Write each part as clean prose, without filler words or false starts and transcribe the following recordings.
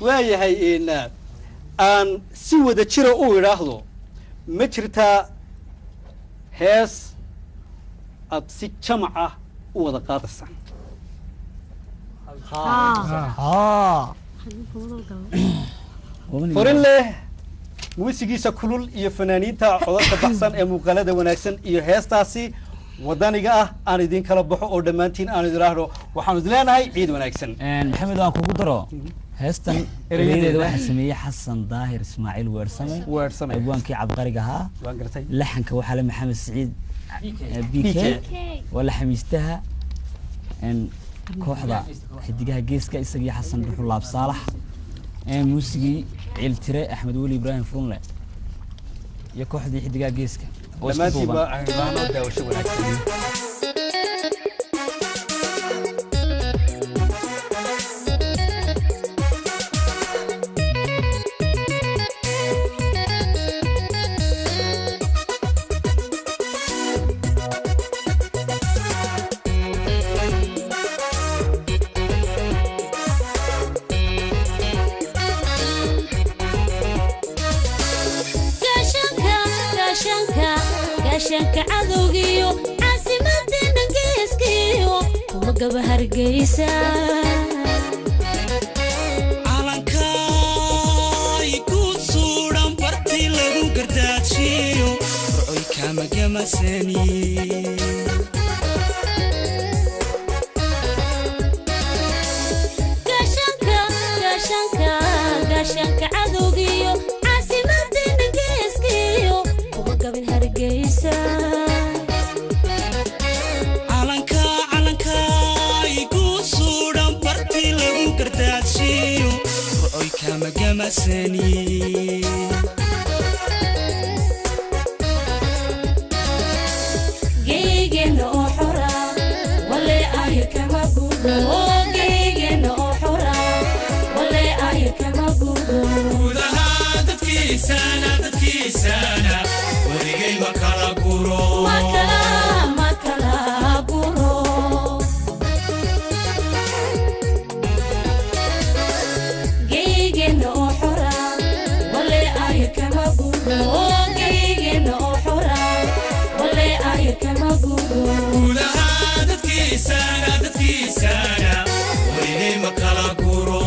waayahay aan si wada jira u idhaahdo ma jirtaa hees aad si jamac ah u wada qaadaysaan furin leh muusigiisa kulul iyo fanaaniinta codadka baxsan ee muuqaalada wanaagsan iyo heestaasi wadaniga ah aan idin kala baxo oo dhammaantiin aan idiraahdo waxaan idin leenahay ciid wanaagsan maxamed waan kugu daro heestan erayadeeda waxaa sameeyey xasan daahir ismaaciil weersame abwaankii cabqariga ahaa laxanka waxaa le maxamed siciid bk wala xamiistaha kooxda xidigaha geeska isagii xasan dhuxulaab saalax muusigii ciiltire axmed weli ibraahim furunle iyo kooxdii xidigaha geeska dhammaantiinba aynu daawasho wanaagsan شنك عذوقيو عاصمة ننقيسكيو ومقب هرقيسا عالنكا يكون صورا برتي لغو قرداتشيو رعوي كاما قمساني قاشنك عذوقيو عاصمة ننقيسكيو ومقب هرقيسا calanka igu suudhan bartii lagu gardaadshiyo rucoy kama gamasani geygeenna oo xora wale ayo kama gudo geygeenna oo xora wale ayo kama gudo gudaha dadkiisana wadigay ma kala guro gudaha dadkiisana wadigay ma kala guro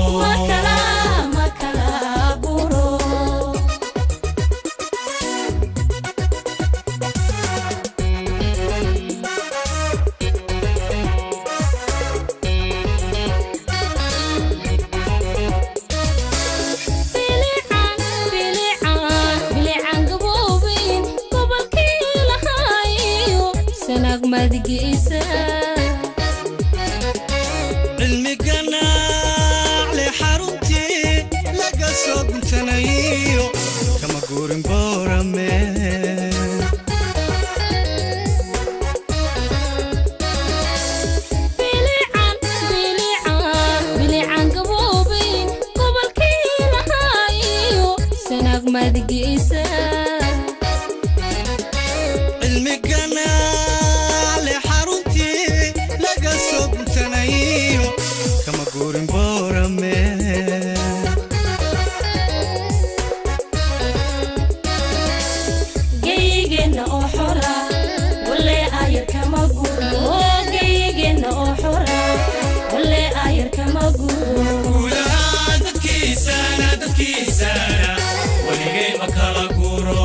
cilmigana le xarunti laga soo guntanayo kama guurin boorame bilican gaboobin gobolkii lahaayo sanag madgiisa cilmigana kama guurin boorame geygeenna oo xora wale ayar kama gudo geygeenna oo xora wale ayar kama gudo gudaha dadkiisana waligay ma kala guro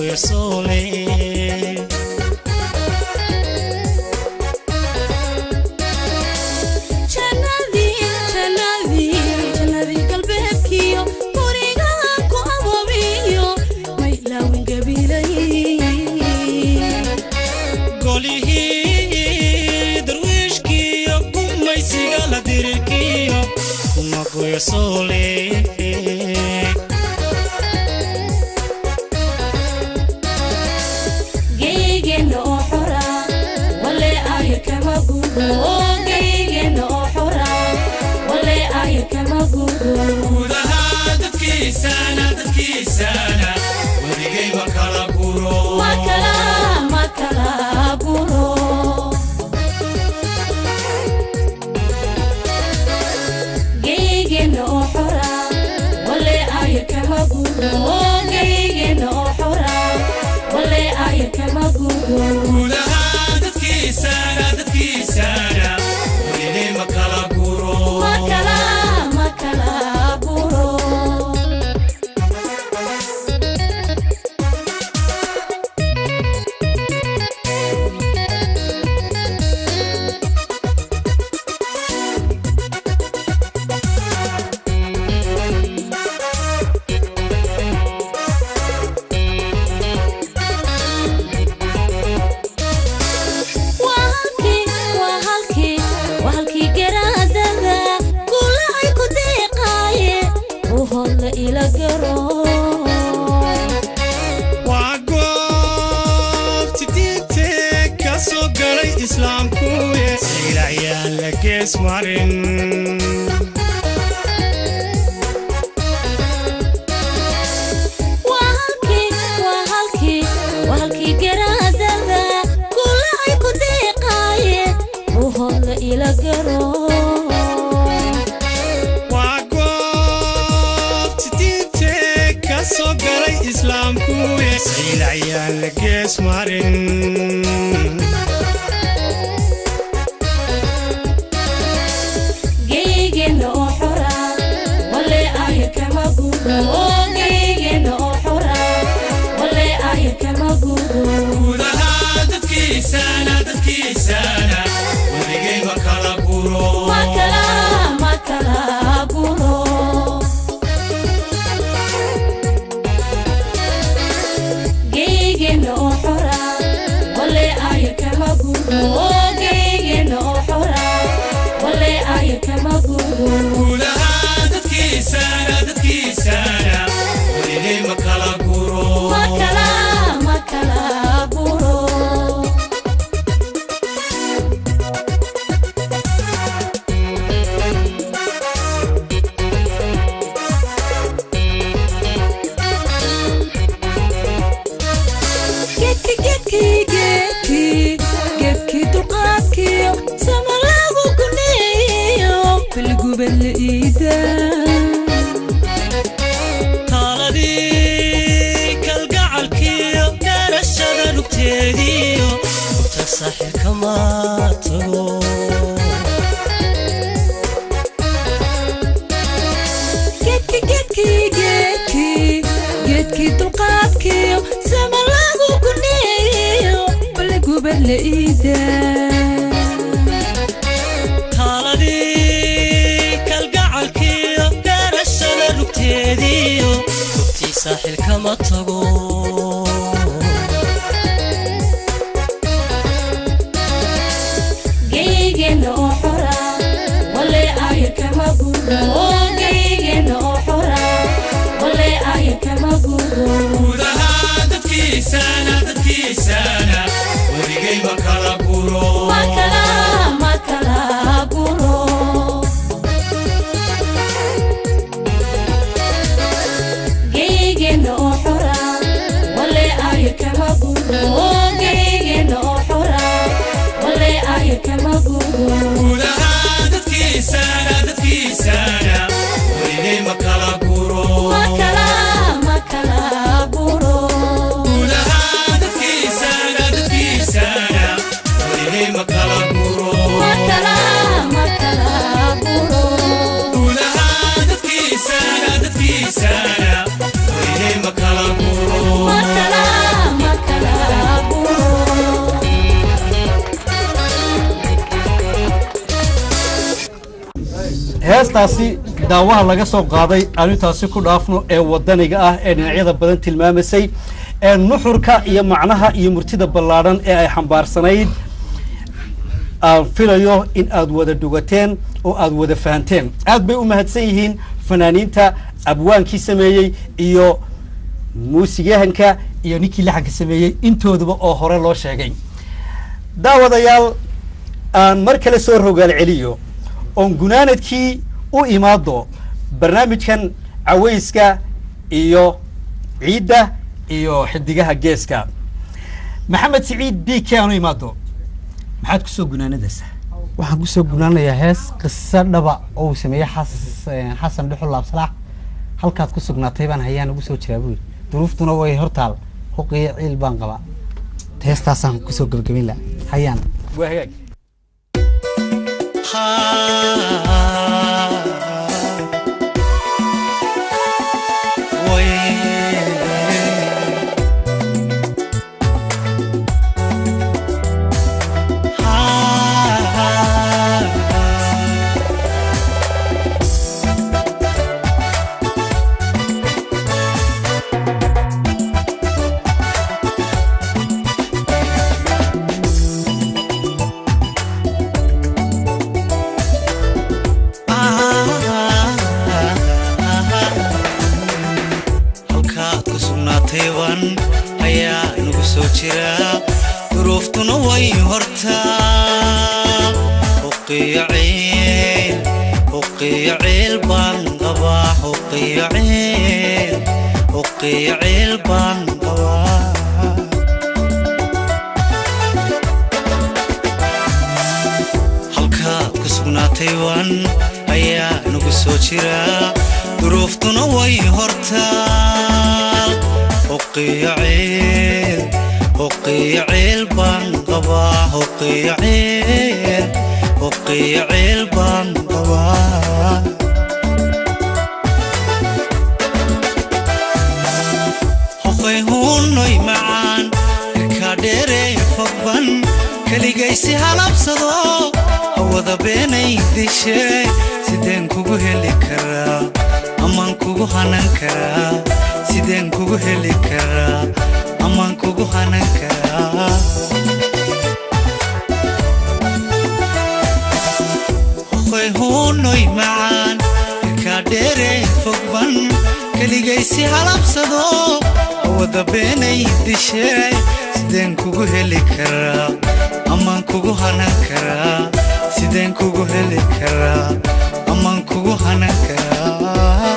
goyo soole jannadii galbeedkiyo guriga ku aboobiyo may laawin gabilay golihii darwiishkiyo gumaysiga la dirirkiyo kuma goyo soole geygeenna oo xora wale aayir kama gudo geygeenna oo xora wale aayir kama gudo gudaha dadkiisana weligay ma kala guro ma kala guro geygeenna oo xora wale aayir kama gudo geygeenna oo xora wale aayir kama gudo gudaha dadkiisana weligay ma kala guro ma kala guro waa halkii garaadada gulacay ku deeqaaye ruuhoodla ila garo waa goobti diinte ka soo galay islaamkuye silacyaan la gees marin waa halkii garaadada gulacay ku deeqaaye ruuhoodla ila garo waa goobti diinte ka soo galay islaamkuye silacyaan la gees marin geygeenna oo xora wale aayir kama gudo geygeenna oo xora wale aayir kama gudo gudaha dadkiisana weligay ma kala guro ma kala guro geygeenna oo xora wale aayir kama gudo geygeenna oo xora wale aayir kama gudo gudaha dadkiisana weligay ma kala guro ma kala guro geedkii dulqaadkiyo sama lagu guneeyo bilgubad la iida taaladii kalgacalkiyo garashada lugteediyo urta saaxirka ma tago geedkii dulqaadkiyo sama lagu guneeyo bilgubad la iida taaladii kalgacalkiyo garashada lugteediyo urtii saaxilka ma tago geygeenna oo xora wale aayir kama gudo geygeenna oo xora wale aayir kama gudo gudaha dadkiisana weligay ma kala guro ma kala guro geygeenna oo xora wale aayir kama gudo geygeenna oo xora wale aayir kama gudo gudaha dadkiisana weligay ma kala guro ma kala guro gudaha dadkiisana heestaasi daawaha laga soo qaaday arintaasi ku dhaafno ee wadaniga ah ee dhinacyada badan tilmaamaysay ee nuxurka iyo macnaha iyo murtida ballaaran ee ay xambaarsanayd aan filayo in aad wada dhugateen oo aad wada fahanteen aad bay u mahadsan yihiin fanaaniinta abwaankii sameeyey iyo muusigahanka iyo ninkii laxanka sameeyey intooduba oo hore loo sheegay daawadayaal aan mar kale soo rogaal celiyo oon gunaanadkii u imaado barnaamijkan cawayska iyo ciidda iyo xidigaha geeska maxamed siciid bk aan u imaado maxaad ku soo gunaanadaysaa waxaan ku soo gunaanayaa hees qiso dhaba oo uu sameeyey xasan dhuxul laabsalaax halkaad ku sugnaatay baan hayaan ugu soo jiraa buuyiri duruuftuna way hortaal huqiyo ciil baan qabaa heestaasaan ku soo gabagabayn lahaa hayaan waa hagaag duruuftuna way hortaa huqiyo ciil baan qabaa huqiyo ciil baan qabaa halkaad ku sugnaatay wan ayaa nagu soo jiraa duruuftuna way hortaa huqiyo ciil baan qabaa huqiyo ciil baan qabaa huqay huunoy macaan irkaa dheerey fogban keligaysi halabsado hawada beenay dishay sideen kugu heli karaa amaan kugu hanan karaa sideen kugu heli karaa amaan kugu hanan karaa huqay huunoy macaan irkaa dheerey fogban keligaysi halabsado hawada beenay dishay sideen kugu heli karaa amaan kugu hanan karaa sideen kugu heli karaa amaan kugu hanan karaa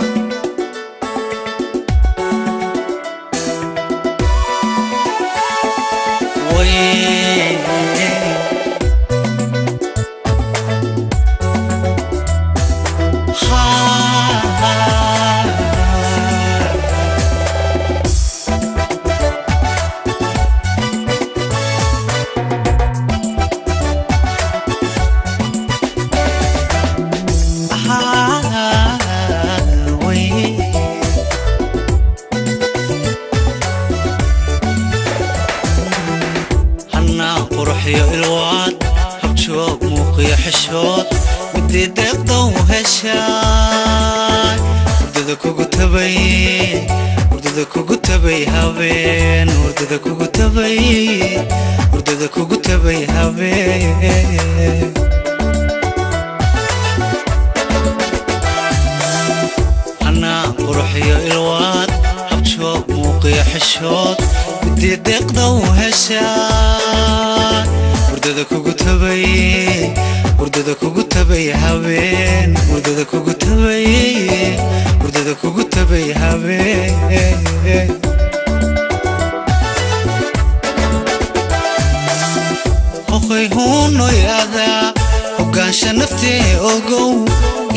huqay huunoy adaa hogaansha naftee ogow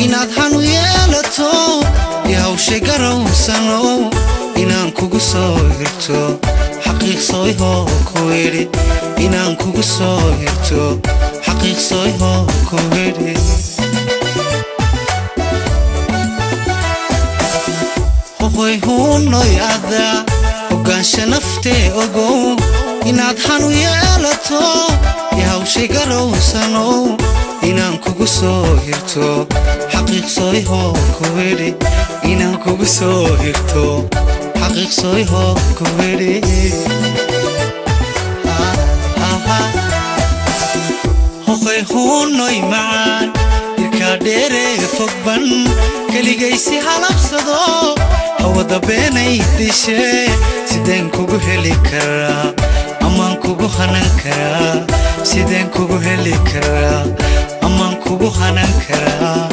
inaad hanu yeelato yahawshay garowsano inaan kugu soo hirto xaqiiqsooy hoo ku idhi inaan kugu soo hirto xaqiiqsooy hoo ku idhi huqay huunoy adaa hogaansha naftee ogow inaad hanu yeelato yahawshay garowsano inaan kugu soo hirto xaqiiqsooy hoo kuwedhi inaan kugu soo hirto xaqiiqsooy hoo kuwedhi hoqay huunoy macaan irkaa dheeree fogban keligaysi halabsado hawada beenay dishee sideen kugu heli karaa amaan kugu hanan karaa sideen kugu heli karaa amaan kugu hanan karaa